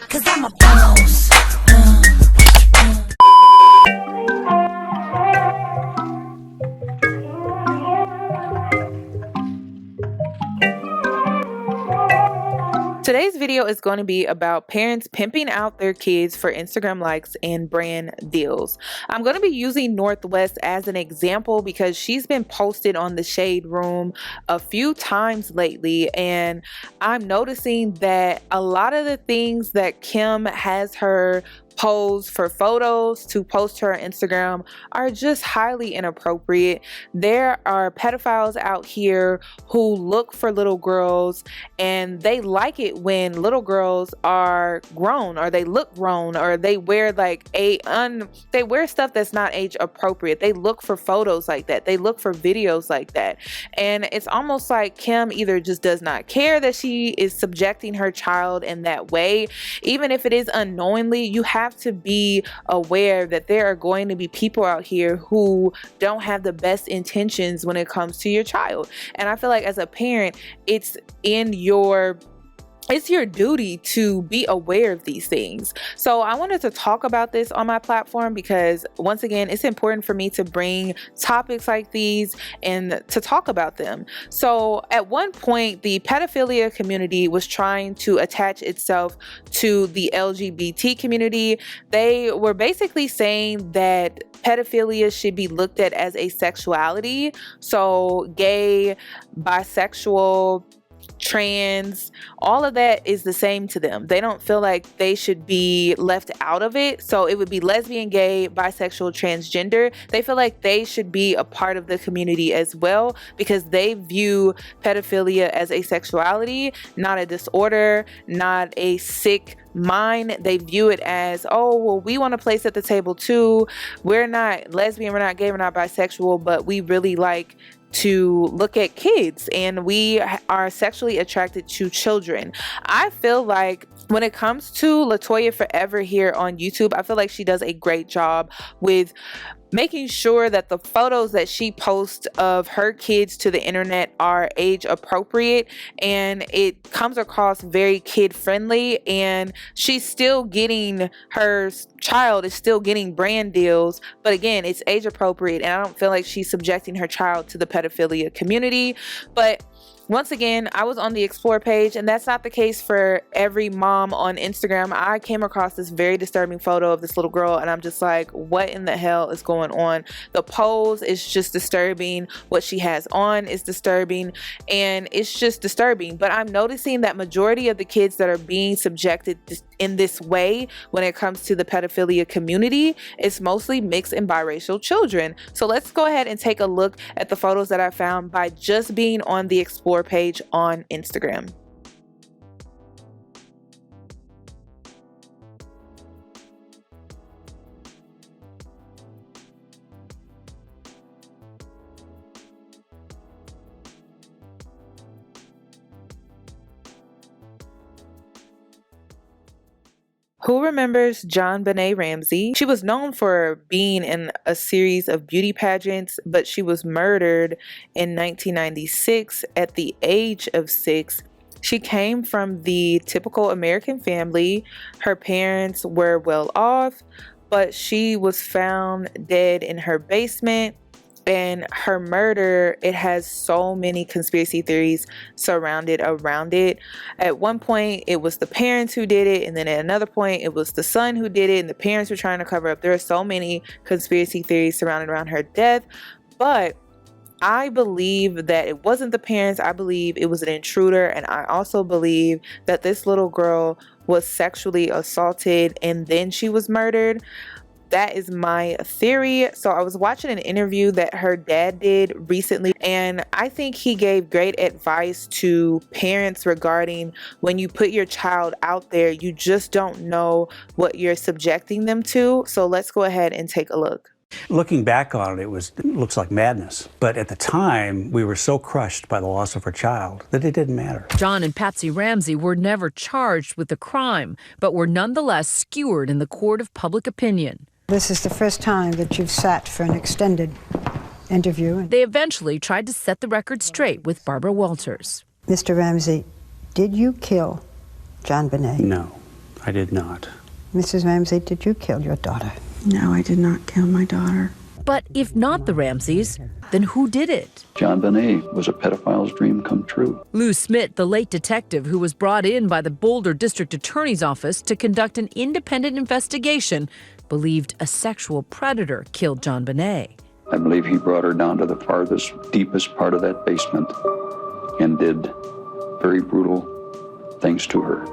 Cause I'm a boss. Today's video is going to be about parents pimping out their kids for Instagram likes and brand deals. I'm going to be using Northwest as an example because she's been posted on the Shade Room a few times lately, and I'm noticing that a lot of the things that Kim has her pose for photos to post to her Instagram are just highly inappropriate. There are pedophiles out here who look for little girls and they like it when little girls are grown or they look grown or they wear like they wear stuff that's not age appropriate. They look for photos like that. They look for videos like that. And it's almost like Kim either just does not care that she is subjecting her child in that way. Even if it is unknowingly, you have to be aware that there are going to be people out here who don't have the best intentions when it comes to your child. And I feel like as a parent, it's your duty to be aware of these things. So I wanted to talk about this on my platform because once again, it's important for me to bring topics like these and to talk about them. So at one point, the pedophilia community was trying to attach itself to the LGBT community. They were basically saying that pedophilia should be looked at as a sexuality. So gay, bisexual, trans, all of that is the same to them. They don't feel like they should be left out of it. So it would be lesbian, gay, bisexual, transgender. They feel like they should be a part of the community as well because they view pedophilia as a sexuality, not a disorder, not a sick mind. They view it as, oh, well, we want a place at the table too. We're not lesbian, we're not gay, we're not bisexual, but we really like to look at kids and we are sexually attracted to children. I feel like when it comes to Latoya Forever here on YouTube, I feel like she does a great job with making sure that the photos that she posts of her kids to the internet are age appropriate and it comes across very kid friendly, and she's still getting, her child is still getting brand deals, but again, it's age appropriate, and I don't feel like she's subjecting her child to the pedophilia community. But once again, I was on the Explore page, and that's not the case for every mom on Instagram. I came across this very disturbing photo of this little girl, and I'm just like, what in the hell is going on? The pose is just disturbing. What she has on is disturbing, and it's just disturbing. But I'm noticing that majority of the kids that are being subjected in this way when it comes to the pedophilia community, it's mostly mixed and biracial children. So let's go ahead and take a look at the photos that I found by just being on the Explore page on Instagram. Who remembers JonBenet Ramsey? She was known for being in a series of beauty pageants, but she was murdered in 1996 at the age of 6. She came from the typical American family. Her parents were well off, but she was found dead in her basement. And her murder, it has so many conspiracy theories surrounded around it. At one point, it was the parents who did it. And then at another point, it was the son who did it. And the parents were trying to cover up. There are so many conspiracy theories surrounded around her death. But I believe that it wasn't the parents. I believe it was an intruder. And I also believe that this little girl was sexually assaulted and then she was murdered. That is my theory. So I was watching an interview that her dad did recently, and I think he gave great advice to parents regarding when you put your child out there, you just don't know what you're subjecting them to. So let's go ahead and take a look. Looking back on it, it looks like madness. But at the time, we were so crushed by the loss of our child that it didn't matter. John and Patsy Ramsey were never charged with the crime, but were nonetheless skewered in the court of public opinion. This is the first time that you've sat for an extended interview. They eventually tried to set the record straight with Barbara Walters. Mr. Ramsey, did you kill JonBenet? No, I did not. Mrs. Ramsey, did you kill your daughter? No, I did not kill my daughter. But if not the Ramseys, then who did it? JonBenet was a pedophile's dream come true. Lou Smith, the late detective who was brought in by the Boulder District Attorney's Office to conduct an independent investigation, believed a sexual predator killed JonBenet. I believe he brought her down to the farthest, deepest part of that basement and did very brutal things to her.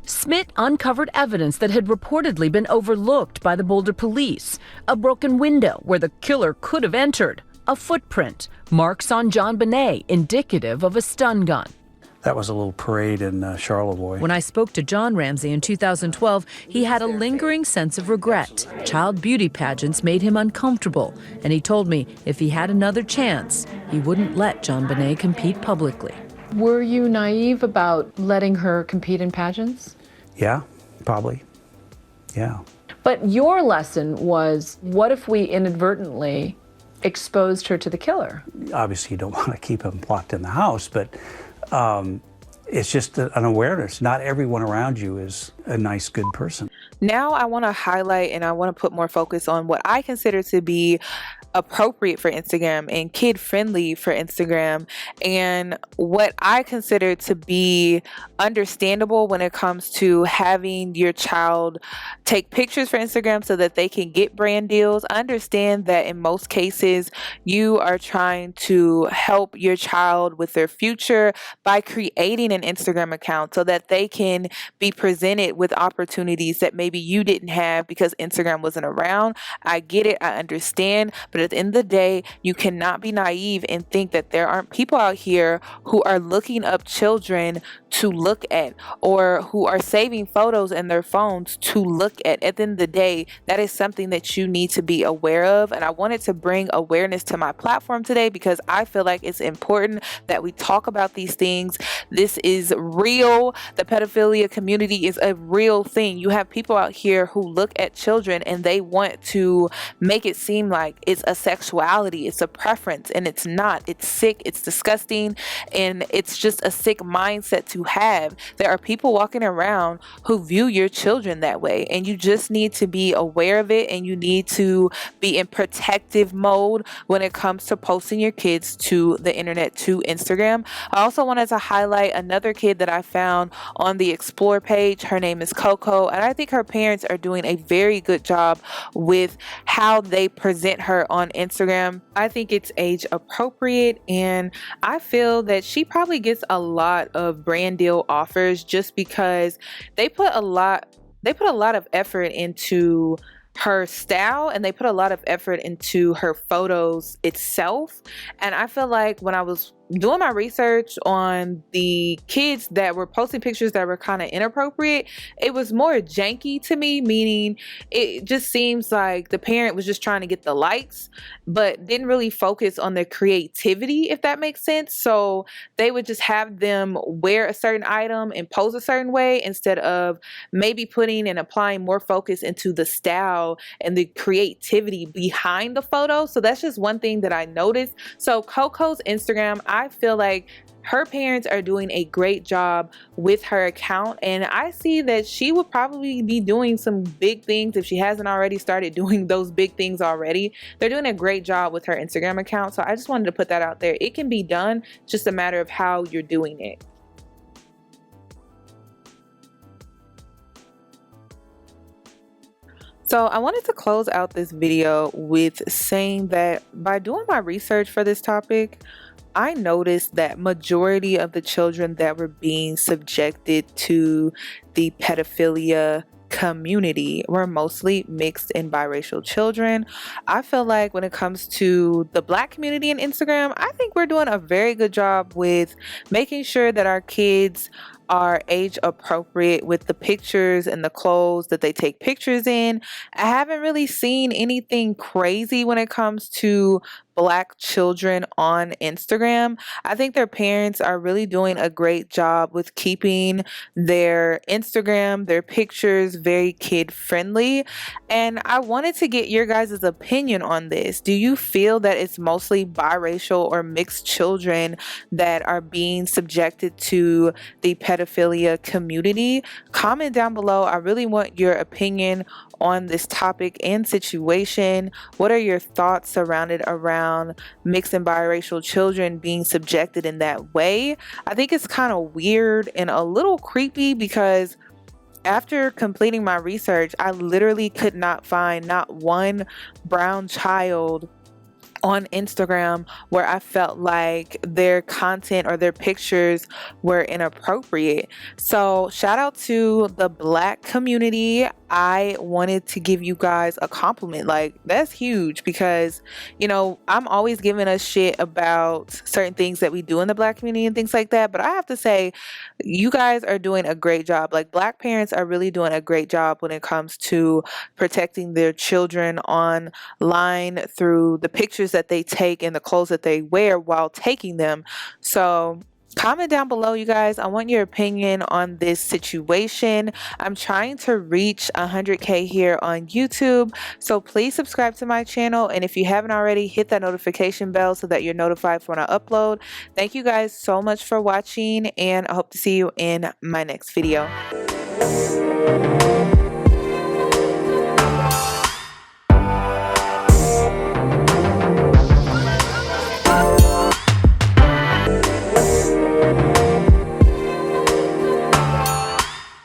Smith uncovered evidence that had reportedly been overlooked by the Boulder police. A broken window where the killer could have entered. A footprint. Marks on JonBenet indicative of a stun gun. That was a little parade in Charlevoix. When I spoke to John Ramsey in 2012, he had a lingering sense of regret. Child beauty pageants made him uncomfortable, and he told me if he had another chance, he wouldn't let JonBenet compete publicly. Were you naive about letting her compete in pageants? Yeah, probably. Yeah. But your lesson was, what if we inadvertently exposed her to the killer? Obviously, you don't want to keep him locked in the house, but it's just an awareness. Not everyone around you is a nice, good person. Now I want to highlight and I want to put more focus on what I consider to be appropriate for Instagram and kid-friendly for Instagram, and what I consider to be understandable when it comes to having your child take pictures for Instagram so that they can get brand deals. I understand that in most cases you are trying to help your child with their future by creating an Instagram account so that they can be presented with opportunities that maybe you didn't have because Instagram wasn't around. I get it, I understand, but at the end of the day, you cannot be naive and think that there aren't people out here who are looking up children to look at, or who are saving photos in their phones to look at. At the end of the day, that is something that you need to be aware of, and I wanted to bring awareness to my platform today because I feel like it's important that we talk about these things. This is real. The pedophilia community is a real thing. You have people out here who look at children and they want to make it seem like it's a sexuality, it's a preference, and it's not. It's sick, it's disgusting, and it's just a sick mindset to have. There are people walking around who view your children that way, and you just need to be aware of it, and you need to be in protective mode when it comes to posting your kids to the internet, to Instagram. I also wanted to highlight another kid that I found on the Explore page. Her name is Coco, and I think her parents are doing a very good job with how they present her on Instagram. I think it's age appropriate, and I feel that she probably gets a lot of brand deal offers just because they put a lot of effort into her style, and they put a lot of effort into her photos itself. And I feel like when I was doing my research on the kids that were posting pictures that were kind of inappropriate, it was more janky to me, meaning it just seems like the parent was just trying to get the likes but didn't really focus on their creativity, if that makes sense. So they would just have them wear a certain item and pose a certain way instead of maybe putting and applying more focus into the style and the creativity behind the photo. So that's just one thing that I noticed. So Coco's Instagram, I feel like her parents are doing a great job with her account, and I see that she will probably be doing some big things if she hasn't already started doing those big things already. They're doing a great job with her Instagram account, so I just wanted to put that out there. It can be done, just a matter of how you're doing it. So I wanted to close out this video with saying that by doing my research for this topic, I noticed that majority of the children that were being subjected to the pedophilia community were mostly mixed and biracial children. I feel like when it comes to the Black community in Instagram, I think we're doing a very good job with making sure that our kids are age appropriate with the pictures and the clothes that they take pictures in. I haven't really seen anything crazy when it comes to Black children on Instagram. I think their parents are really doing a great job with keeping their Instagram, their pictures very kid friendly. And I wanted to get your guys' opinion on this. Do you feel that it's mostly biracial or mixed children that are being subjected to the pedophilia community? Comment down below. I really want your opinion on this topic and situation. What are your thoughts surrounded around mixed and biracial children being subjected in that way? I think it's kind of weird and a little creepy because after completing my research, I literally could not find not one brown child on Instagram where I felt like their content or their pictures were inappropriate. So shout out to the Black community. I wanted to give you guys a compliment. Like, that's huge because, you know, I'm always giving us shit about certain things that we do in the Black community and things like that. But I have to say, you guys are doing a great job. Like, Black parents are really doing a great job when it comes to protecting their children online through the pictures that they take and the clothes that they wear while taking them. So comment down below, you guys. I want your opinion on this situation. I'm trying to reach 100K here on YouTube, so please subscribe to my channel, and if you haven't already, hit that notification bell so that you're notified when I upload. Thank you guys so much for watching, and I hope to see you in my next video.